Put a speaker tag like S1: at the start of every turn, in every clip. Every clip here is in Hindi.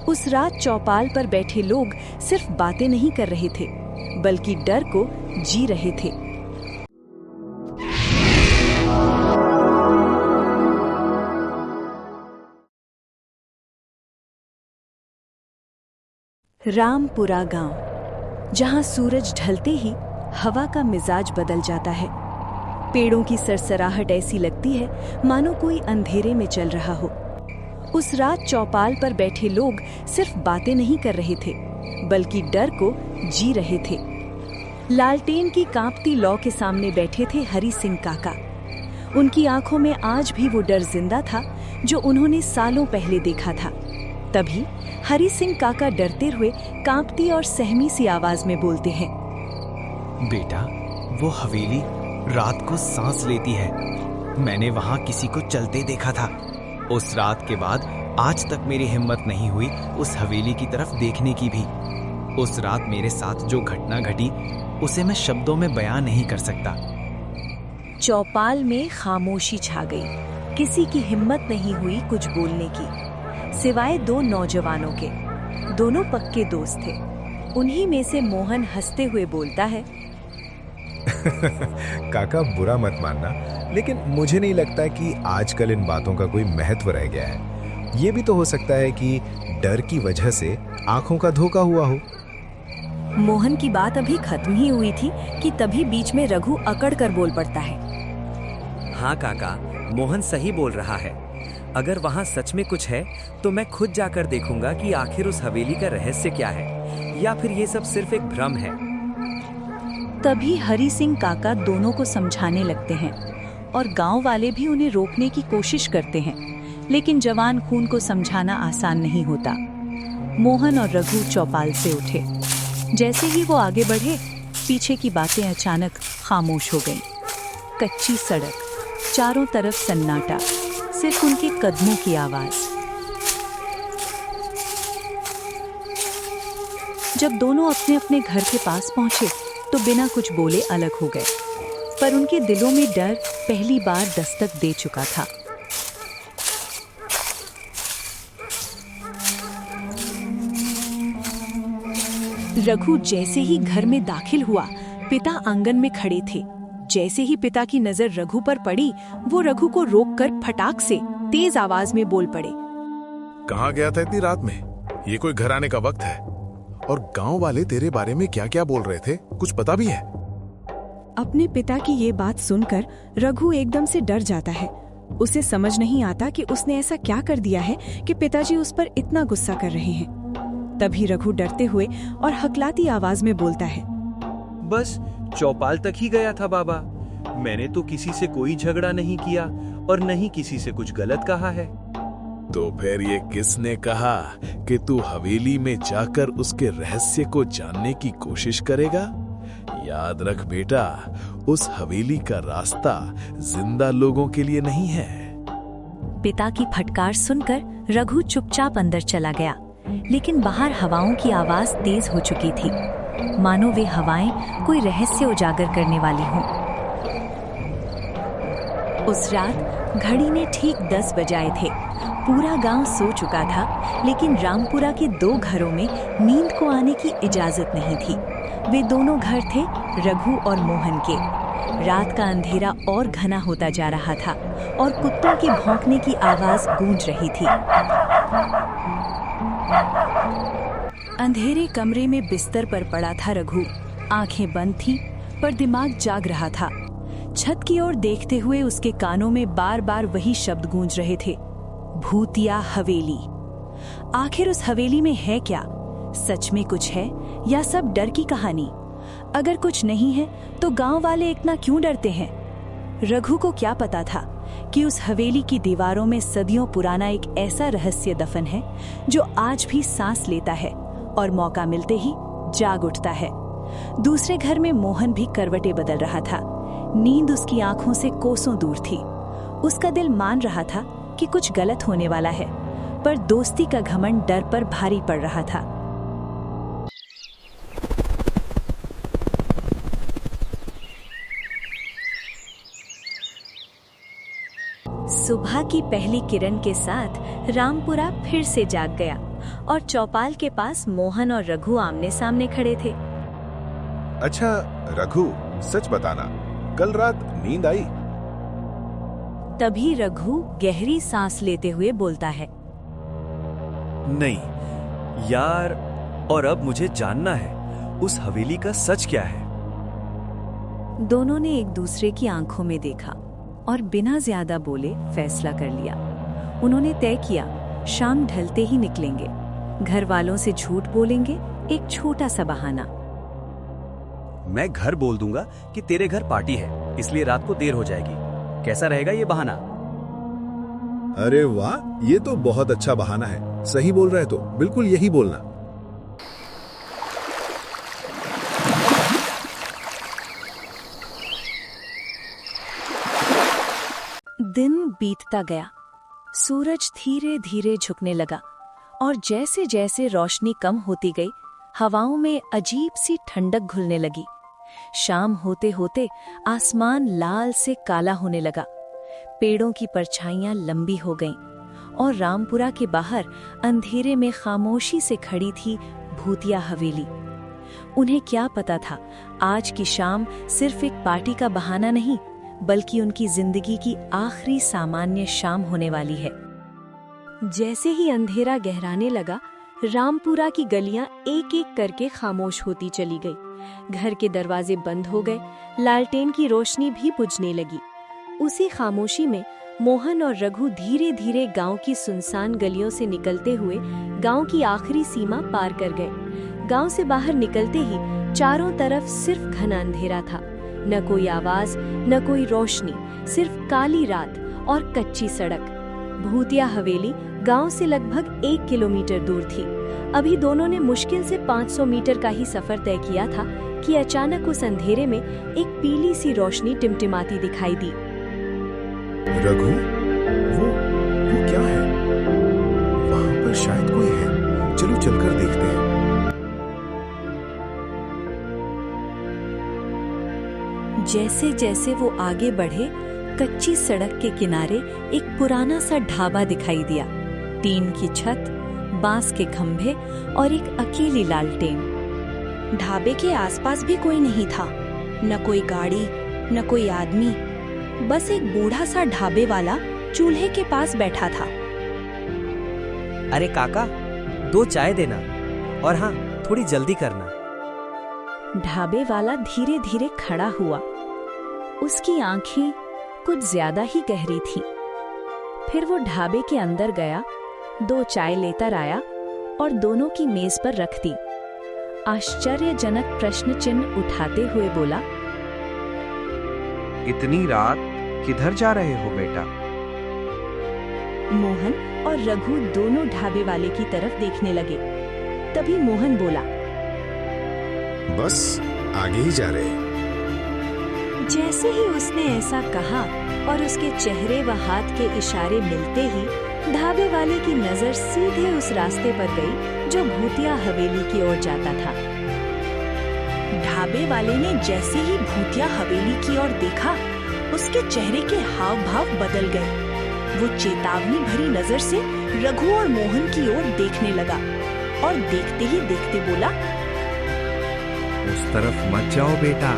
S1: उस रात चौपाल पर बैठे लोग सिर्फ बातें नहीं कर रहे थे, बल्कि डर को जी रहे थे। रामपुरा गांव, जहां सूरज ढलते ही हवा का मिजाज बदल जाता है। पेड़ों की सरसराहट ऐसी लगती है मानो कोई अंधेरे में चल रहा हो। उस रात चौपाल पर बैठे लोग सिर्फ बातें नहीं कर रहे थे, बल्कि डर को जी रहे थे। लालटेन की कांपती लौ के सामने बैठे थे हरि सिंह काका। उनकी आंखों में आज भी वो डर जिंदा था जो उन्होंने सालों पहले देखा था। तभी हरि सिंह काका डरते हुए कांपती और सहमी सी आवाज में बोलते हैं,
S2: बेटा, वो हवेली रात को सांस लेती है। मैंने वहां किसी को चलते देखा था। उस रात के बाद आज तक मेरी हिम्मत नहीं हुई उस हवेली की तरफ देखने की भी। उस रात मेरे साथ जो घटना घटी उसे मैं शब्दों में बयां नहीं कर सकता।
S1: चौपाल में खामोशी छा गई। किसी की हिम्मत नहीं हुई कुछ बोलने की, सिवाय दो नौजवानों के। दोनों पक्के दोस्त थे। उन्हीं में से मोहन हंसते हुए बोलता है,
S3: काका, बुरा मत मानना, लेकिन मुझे नहीं लगता कि आजकल इन बातों का कोई महत्व रह गया है। ये भी तो हो सकता है कि डर की वजह से आंखों का धोखा हुआ हो।
S1: मोहन की बात अभी खत्म ही हुई थी कि तभी बीच में रघु अकड़ कर बोल पड़ता है,
S4: हाँ काका, मोहन सही बोल रहा है। अगर वहाँ सच में कुछ है तो मैं खुद जाकर देखूंगा कि आखिर उस हवेली का रहस्य क्या है, या फिर ये सब सिर्फ एक भ्रम है।
S1: तभी हरि सिंह काका दोनों को समझाने लगते हैं और गांव वाले भी उन्हें रोकने की कोशिश करते हैं, लेकिन जवान खून को समझाना आसान नहीं होता। मोहन और रघु चौपाल से उठे। जैसे ही वो आगे बढ़े, पीछे की बातें अचानक खामोश हो गईं। कच्ची सड़क, चारों तरफ सन्नाटा, सिर्फ उनके कदमों की आवाज। जब दोनों अपने अपने घर के पास पहुंचे तो बिना कुछ बोले अलग हो गए, पर उनके दिलों में डर पहली बार दस्तक दे चुका था। रघु जैसे ही घर में दाखिल हुआ, पिता आंगन में खड़े थे। जैसे ही पिता की नजर रघु पर पड़ी, वो रघु को रोककर फटाक से तेज आवाज में बोल पड़े,
S5: कहाँ गया था इतनी रात में? ये कोई घर आने का वक्त है? और गांव वाले तेरे बारे में क्या क्या बोल रहे थे, कुछ पता भी है?
S1: अपने पिता की ये बात सुनकर रघु एकदम से डर जाता है। उसे समझ नहीं आता कि उसने ऐसा क्या कर दिया है कि पिताजी उस पर इतना गुस्सा कर रहे हैं। तभी रघु डरते हुए और हकलाती आवाज में बोलता है,
S4: बस चौपाल तक ही गया था बाबा। मैंने तो किसी से कोई झगड़ा नहीं किया और नहीं किसी से कुछ गलत कहा है।
S5: तो फिर ये किसने कहा कि तू हवेली में जाकर उसके रहस्य को जानने की कोशिश करेगा? याद रख बेटा, उस हवेली का रास्ता जिंदा लोगों के लिए नहीं है।
S1: पिता की फटकार सुनकर रघु चुपचाप अंदर चला गया, लेकिन बाहर हवाओं की आवाज तेज हो चुकी थी, मानो वे हवाएं कोई रहस्य उजागर करने वाली हों। उस रात घड़ी ने ठीक 10 बजाए थे। पूरा गांव सो चुका था, लेकिन रामपुरा के 2 घरों में नींद को आने की इजाजत नहीं थी। वे दोनों घर थे रघु और मोहन के। रात का अंधेरा और घना होता जा रहा था और कुत्तों के भौंकने की आवाज गूंज रही थी। अंधेरे कमरे में बिस्तर पर पड़ा था रघु। आंखें बंद थीं, पर दिमाग जाग रहा था। छत की ओर देखते हुए उसके कानों में बार बार वही शब्द गूंज रहे थे, भूतिया हवेली। आखिर उस हवेली में है क्या? सच में कुछ है या सब डर की कहानी? अगर कुछ नहीं है तो गांव वाले इतना क्यों डरते हैं? रघु को क्या पता था कि उस हवेली की दीवारों में सदियों पुराना एक ऐसा रहस्य दफन है जो आज भी सांस लेता है और मौका मिलते ही जाग उठता है। दूसरे घर में मोहन भी करवटें बदल रहा था। नींद उसकी आंखों से कोसों दूर थी। उसका दिल मान रहा था कि कुछ गलत होने वाला है, पर दोस्ती का घमंड डर पर भारी पड़ रहा था। सुबह की पहली किरण के साथ रामपुरा फिर से जाग गया और चौपाल के पास मोहन और रघु आमने सामने खड़े थे।
S3: अच्छा रघु, सच बताना, कल रात नींद आई?
S1: तभी रघु गहरी सांस लेते हुए बोलता है,
S4: नहीं यार, और अब मुझे जानना है उस हवेली का सच क्या है।
S1: दोनों ने एक दूसरे की आंखों में देखा और बिना ज्यादा बोले फैसला कर लिया। उन्होंने तय किया शाम ढलते ही निकलेंगे। घर वालों से झूठ बोलेंगे, एक छोटा सा बहाना।
S4: मैं घर बोल दूंगा कि तेरे घर पार्टी है, इसलिए रात को देर हो जाएगी। कैसा रहेगा ये बहाना?
S3: अरे वाह, ये तो बहुत अच्छा बहाना है। सही बोल रहे तो बिल्कुल यही बोलना।
S1: दिन बीतता गया। सूरज धीरे धीरे झुकने लगा और जैसे जैसे रोशनी कम होती गई, हवाओं में अजीब सी ठंडक घुलने लगी। शाम होते होते आसमान लाल से काला होने लगा। पेड़ों की परछाइयां लंबी हो गईं और रामपुरा के बाहर अंधेरे में खामोशी से खड़ी थी भूतिया हवेली। उन्हें क्या पता था, आज की शाम सिर्फ एक पार्टी का बहाना नहीं, बल्कि उनकी जिंदगी की आखिरी सामान्य शाम होने वाली है। जैसे ही अंधेरा गहराने लगा, रामपुरा की गलियां एक एक करके खामोश होती चली गई। घर के दरवाजे बंद हो गए, लालटेन की रोशनी भी बुझने लगी। उसी खामोशी में मोहन और रघु धीरे धीरे गांव की सुनसान गलियों से निकलते हुए गांव की आखिरी सीमा पार कर गए। गांव से बाहर निकलते ही चारों तरफ सिर्फ घना अंधेरा था। न कोई आवाज, न कोई रोशनी, सिर्फ काली रात और कच्ची सड़क। भूतिया हवेली गांव से लगभग 1 किलोमीटर दूर थी। अभी दोनों ने मुश्किल से 500 मीटर का ही सफर तय किया था कि अचानक उस अंधेरे में एक पीली सी रोशनी टिमटिमाती दिखाई दी।
S3: रघु, वो क्या है? वहां पर शायद कोई है। चलो चलकर देखते हैं।
S1: जैसे जैसे वो आगे बढ़े, कच्ची सड़क के किनारे एक पुराना सा ढाबा दिखाई दिया। टीन की छत, बांस के खंभे और एक अकेली लालटेन। ढाबे के आसपास भी कोई नहीं था, न कोई गाड़ी, न कोई आदमी। बस एक बूढ़ा सा ढाबे वाला चूल्हे के पास बैठा था।
S4: अरे काका, 2 चाय देना, और हाँ, थोड़ी जल्दी करना।
S1: ढाबे वाला धीरे धीरे खड़ा हुआ। उसकी आंखें कुछ ज्यादा ही गहरी थीं। फिर वो ढाबे के अंदर गया, 2 चाय लेकर आया और दोनों की मेज पर रख दी। आश्चर्यजनक प्रश्न चिन्ह उठाते हुए बोला,
S6: इतनी रात किधर जा रहे हो बेटा?
S1: मोहन और रघु दोनों ढाबे वाले की तरफ देखने लगे। तभी मोहन बोला,
S3: बस आगे ही जा रहे हैं।
S1: जैसे ही उसने ऐसा कहा और उसके चेहरे व हाथ के इशारे मिलते ही ढाबे वाले की नजर सीधे उस रास्ते पर गई जो भूतिया हवेली की ओर जाता था। ढाबे वाले ने जैसे ही भूतिया हवेली की ओर देखा, उसके चेहरे के हाव भाव बदल गए। वो चेतावनी भरी नजर से रघु और मोहन की ओर देखने लगा और देखते ही देखते बोला,
S6: उस तरफ मत जाओ बेटा,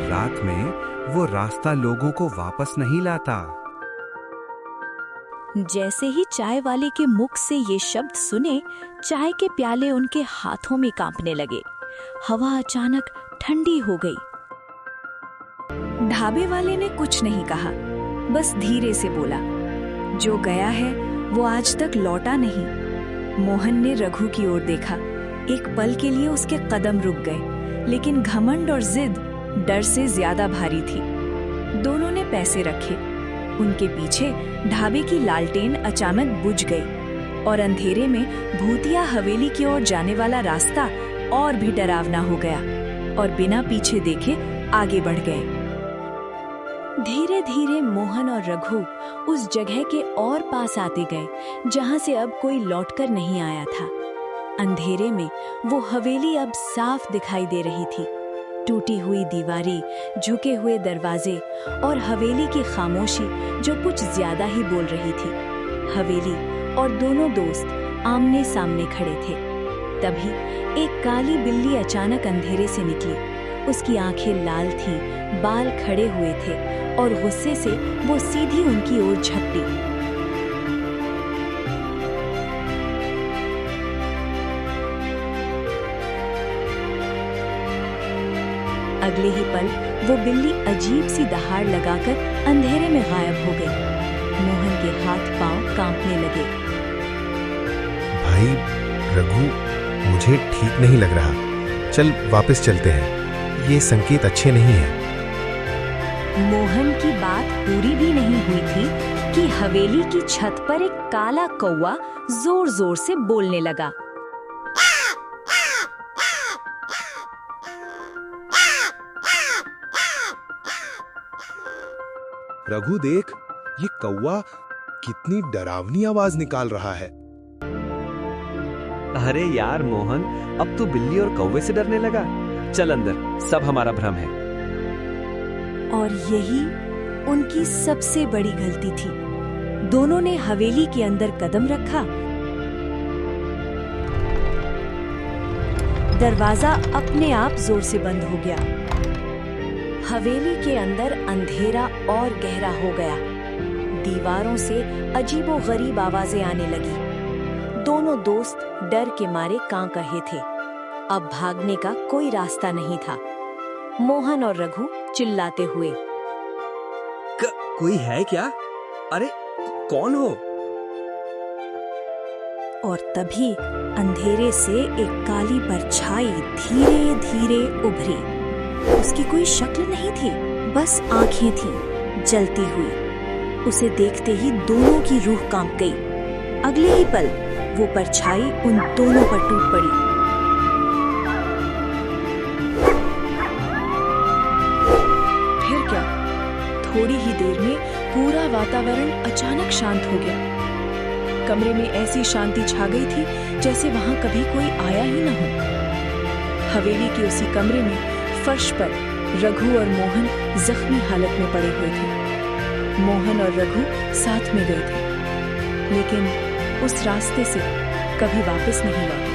S6: रात में वो रास्ता लोगों को वापस नहीं लाता।
S1: जैसे ही चाय वाले के मुख से ये शब्द सुने, चाय के प्याले उनके हाथों में कांपने लगे। हवा अचानक ठंडी हो गई। ढाबे वाले ने कुछ नहीं कहा, बस धीरे से बोला, जो गया है वो आज तक लौटा नहीं। मोहन ने रघु की ओर देखा। एक पल के लिए उसके कदम रुक गए, लेकिन घमंड और जिद डर से ज्यादा भारी थी। दोनों ने पैसे रखे। उनके पीछे ढाबे की लालटेन अचानक बुझ गई और अंधेरे में भूतिया हवेली की ओर जाने वाला रास्ता और भी डरावना हो गया और बिना पीछे देखे आगे बढ़ गए। धीरे धीरे मोहन और रघु उस जगह के और पास आते गए जहां से अब कोई लौटकर नहीं आया था। अंधेरे में वो हवेली अब साफ दिखाई दे रही थी। टूटी हुई दीवारें, झुके हुए दरवाजे और हवेली की खामोशी जो कुछ ज्यादा ही बोल रही थी। हवेली और दोनों दोस्त आमने सामने खड़े थे। तभी एक काली बिल्ली अचानक अंधेरे से निकली। उसकी आंखें लाल थीं, बाल खड़े हुए थे और गुस्से से वो सीधी उनकी ओर झपटी। अगले ही पल वो बिल्ली अजीब सी दहाड़ लगाकर अंधेरे में गायब हो गई। मोहन के हाथ पांव कांपने लगे।
S3: भाई रघु, मुझे ठीक नहीं लग रहा। चल वापस चलते हैं, ये संकेत अच्छे नहीं हैं।
S1: मोहन की बात पूरी भी नहीं हुई थी कि हवेली की छत पर एक काला कौवा जोर जोर से बोलने लगा।
S7: रघु देख, ये कौवा कितनी डरावनी आवाज निकाल रहा है।
S4: अरे यार मोहन, अब तो बिल्ली और कौवे से डरने लगा। चल अंदर, सब हमारा भ्रम है।
S1: और यही उनकी सबसे बड़ी गलती थी। दोनों ने हवेली के अंदर कदम रखा। दरवाजा अपने आप जोर से बंद हो गया। हवेली के अंदर अंधेरा और गहरा हो गया। दीवारों से अजीबोगरीब आवाजें आने लगी। दोनों दोस्त डर के मारे कांप रहे थे। अब भागने का कोई रास्ता नहीं था। मोहन और रघु चिल्लाते हुए,
S4: कोई है क्या? अरे कौन हो?
S1: और तभी अंधेरे से एक काली परछाई धीरे धीरे उभरी। उसकी कोई शक्ल नहीं थी, बस आंखें थीं जलती हुई। उसे देखते ही दोनों की रूह कांप गई। अगले ही पल वो परछाई उन दोनों पर टूट पड़ी। फिर क्या, थोड़ी ही देर में पूरा वातावरण अचानक शांत हो गया। कमरे में ऐसी शांति छा गई थी जैसे वहां कभी कोई आया ही न हो। हवेली के उसी कमरे में फर्श पर रघु और मोहन जख्मी हालत में पड़े हुए थे। मोहन और रघु साथ में गए थे, लेकिन उस रास्ते से कभी वापस नहीं लौटे।